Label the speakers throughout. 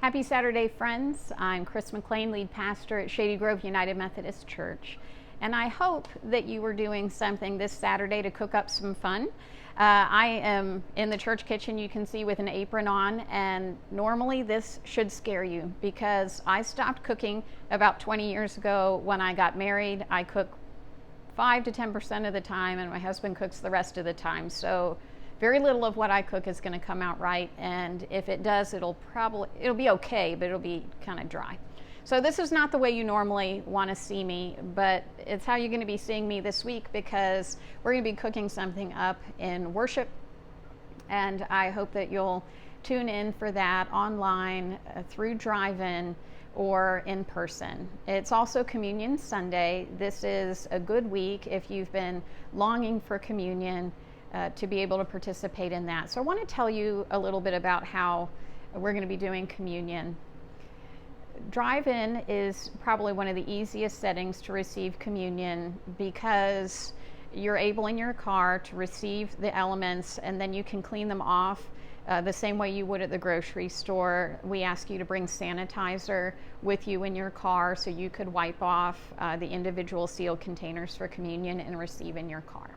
Speaker 1: Happy Saturday, friends. I'm Chris McLean, lead pastor at Shady Grove United Methodist Church. And I hope that you were doing something this Saturday to cook up some fun. I am in the church kitchen, you can see, with an apron on, and normally this should scare you because I stopped cooking about 20 years ago when I got married. I cook 5 to 10% of the time, and my husband cooks the rest of the time. So very little of what I cook is going to come out right, and if it does, it'll be okay, but it'll be kind of dry. So this is not the way you normally want to see me, but it's how you're going to be seeing me this week because we're going to be cooking something up in worship, and I hope that you'll tune in for that online, through drive-in, or in person. It's also Communion Sunday. This is a good week if you've been longing for communion, to be able to participate in that. So I want to tell you a little bit about how we're going to be doing communion. Drive-in is probably one of the easiest settings to receive communion because you're able in your car to receive the elements and then you can clean them off the same way you would at the grocery store. We ask you to bring sanitizer with you in your car so you could wipe off the individual sealed containers for communion and receive in your car.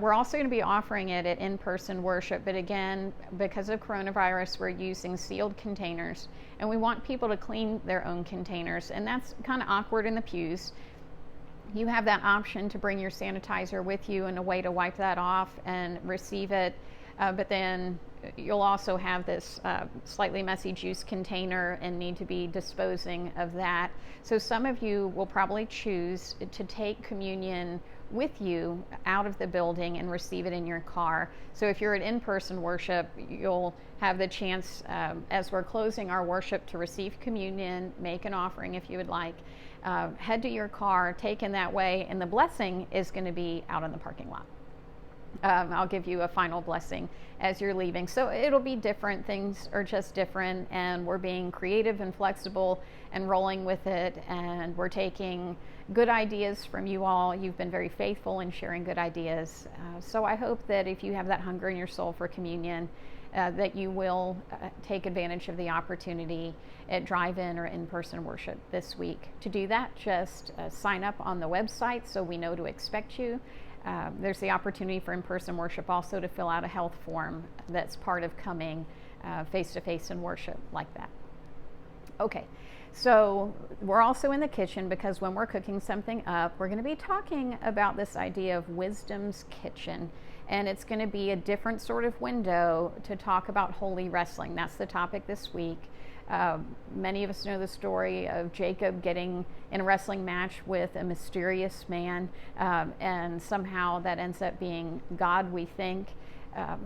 Speaker 1: We're also going to be offering it at in-person worship, but again, because of coronavirus, we're using sealed containers, and we want people to clean their own containers, and that's kind of awkward in the pews. You have that option to bring your sanitizer with you and a way to wipe that off and receive it, but then you'll also have this slightly messy juice container and need to be disposing of that. So some of you will probably choose to take communion with you out of the building and receive it in your car. So if you're at in-person worship, you'll have the chance as we're closing our worship to receive communion, make an offering if you would like, head to your car, take in that way, and the blessing is going to be out in the parking lot. I'll give you a final blessing as you're leaving. So it'll be different. Things are just different, and we're being creative and flexible and rolling with it, and we're taking good ideas from you all. You've been very faithful in sharing good ideas. So I hope that if you have that hunger in your soul for communion, that you will take advantage of the opportunity at drive-in or in-person worship this week. To do that, just sign up on the website so we know to expect you. There's the opportunity for in-person worship also to fill out a health form that's part of coming face-to-face in worship like that. Okay, so we're also in the kitchen because when we're cooking something up, we're going to be talking about this idea of wisdom's kitchen, and it's going to be a different sort of window to talk about holy wrestling. That's the topic this week. Many of us know the story of Jacob getting in a wrestling match with a mysterious man, and somehow that ends up being God, we think.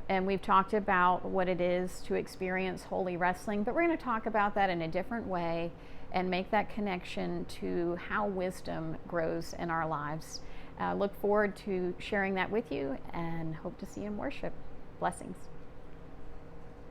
Speaker 1: And we've talked about what it is to experience holy wrestling, but we're going to talk about that in a different way and make that connection to how wisdom grows in our lives. Look forward to sharing that with you and hope to see you in worship. Blessings.